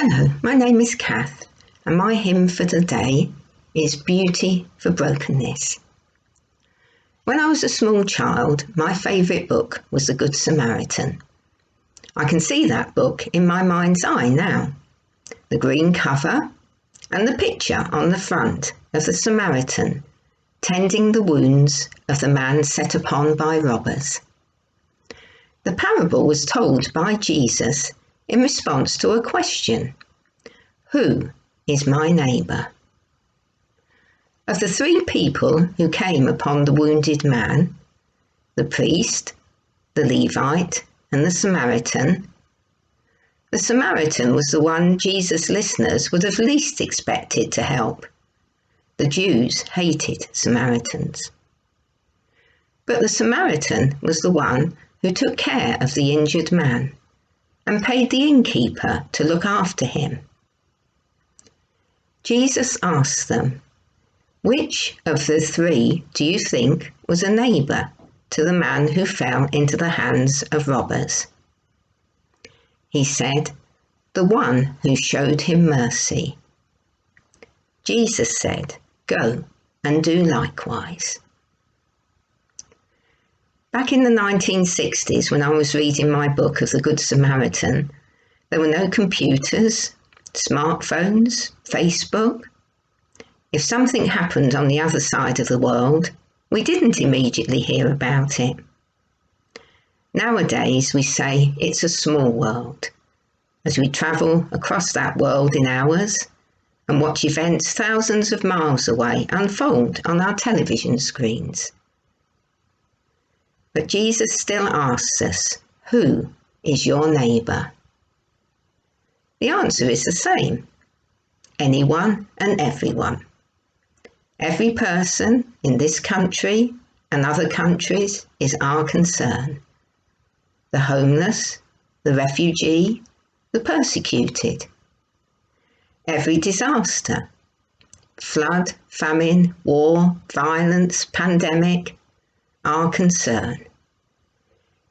Hello, my name is Cath, and my hymn for today is Beauty for Brokenness. When I was a small child, my favourite book was The Good Samaritan. I can see that book in my mind's eye now. The green cover and the picture on the front of the Samaritan tending the wounds of the man set upon by robbers. The parable was told by Jesus in response to a question: who is my neighbour? Of the three people who came upon the wounded man, the priest, the Levite, and the Samaritan was the one Jesus' listeners would have least expected to help. The Jews hated Samaritans. But the Samaritan was the one who took care of the injured man and paid the innkeeper to look after him. Jesus asked them, which of the three do you think was a neighbour to the man who fell into the hands of robbers? He said, the one who showed him mercy. Jesus said, go and do likewise. Back in the 1960s, when I was reading my book of the Good Samaritan, there were no computers, smartphones, Facebook. If something happened on the other side of the world, we didn't immediately hear about it. Nowadays, we say it's a small world, as we travel across that world in hours and watch events thousands of miles away unfold on our television screens. But Jesus still asks us, who is your neighbour? The answer is the same: anyone and everyone. Every person in this country and other countries is our concern. The homeless, the refugee, the persecuted. Every disaster, flood, famine, war, violence, pandemic, our concern.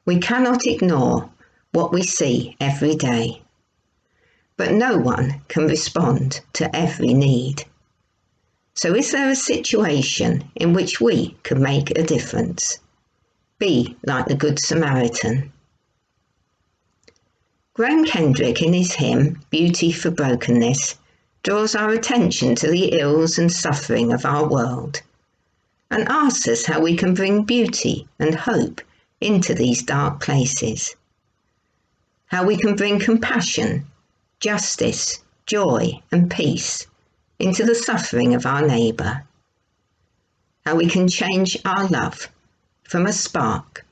We cannot ignore what we see every day, but no one can respond to every need. So is there a situation in which we can make a difference? Be like the Good Samaritan. Graham Kendrick, in his hymn Beauty for Brokenness, draws our attention to the ills and suffering of our world and asks us how we can bring beauty and hope into these dark places. How we can bring compassion, justice, joy and peace into the suffering of our neighbour. How we can change our love from a spark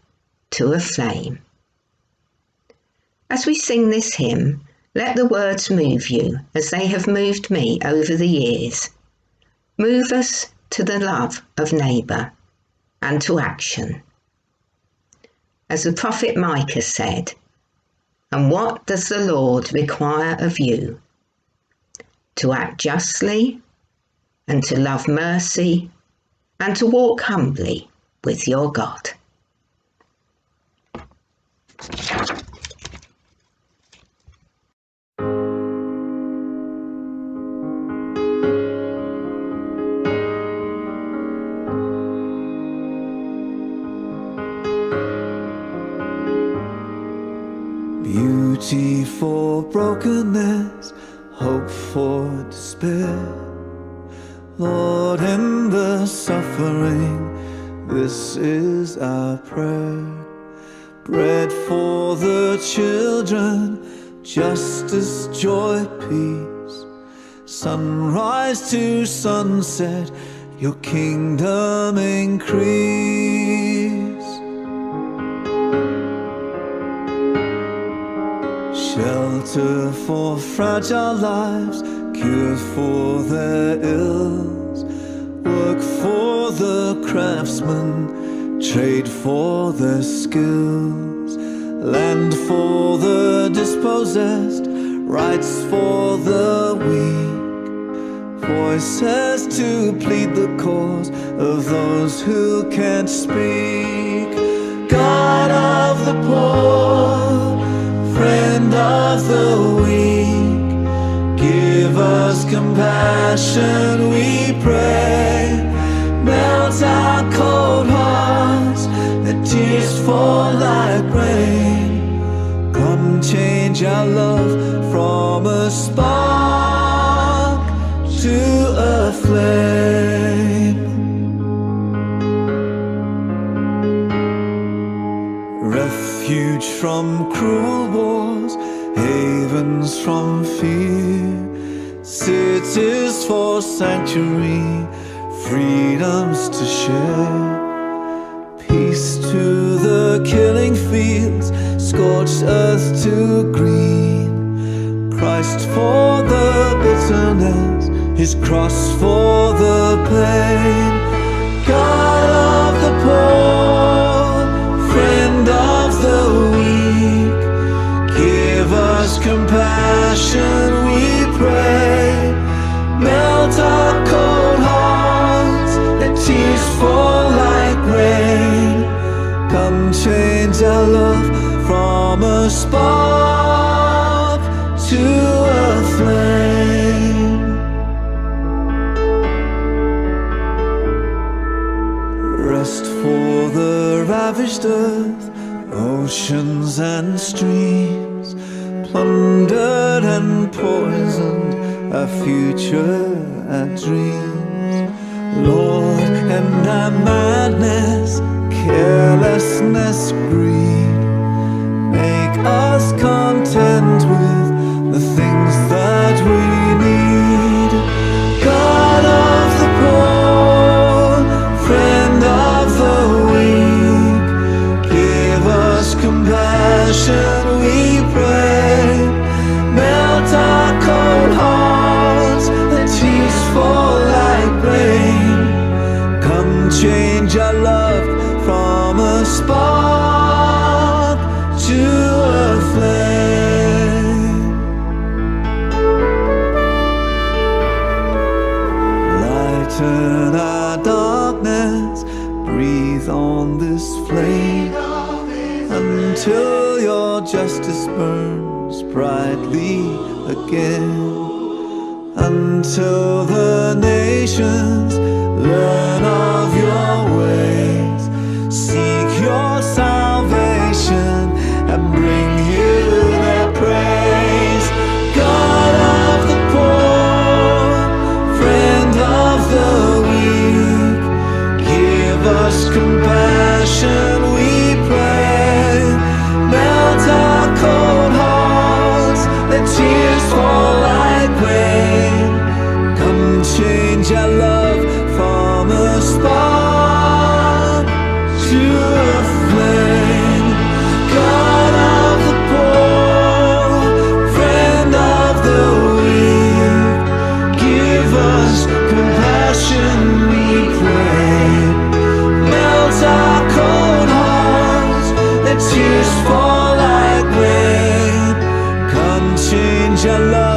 to a flame. As we sing this hymn, let the words move you as they have moved me over the years. Move us to the love of neighbour and to action. As the prophet Micah said, and what does the Lord require of you? To act justly, and to love mercy, and to walk humbly with your God. Beauty for brokenness, hope for despair. Lord, in the suffering, this is our prayer. Bread for the children, justice, joy, peace. Sunrise to sunset, your kingdom increase. Shelter for fragile lives, cure for their ills. Work for the craftsman, trade for their skills. Land for the dispossessed, rights for the weak. Voices to plead the cause of those who can't speak. God of the poor, friend of the weak, compassion, we pray. Melt our cold hearts, let tears fall like rain. Come change our love from a spark to a flame. Refuge from cruel wars, havens from fear, cities for sanctuary, freedoms to share. Peace to the killing fields, scorched earth to green. Christ for the bitterness, his cross for the pain. God of the poor, friend of the weak, give us compassion, we pray. Melt our cold hearts, let tears fall like rain. Come change our love from a spark to a flame. Rest for the ravished earth, oceans and streams, plundered and poisoned, our future, our dreams. Lord, end our madness, carelessness, greed. Make us content with the things that we need. God of the poor, friend of the weak, give us compassion, we pray. Melt our cold hearts, let tears fall like rain. Come change our love from a spark to a flame. Lighten our darkness, breathe on this flame, until your justice burns brightly again. Until the nations learn of your ways, seek your salvation and bring you their praise. God of the poor, friend of the weak, give us compassion, we pray. Melt our cold hearts, let tears fall like rain. Come change our love from a spark to a flame. God of the poor, friend of the weak, give us compassion, we pray. Melt our cold hearts, let tears fall like rain. Come change our love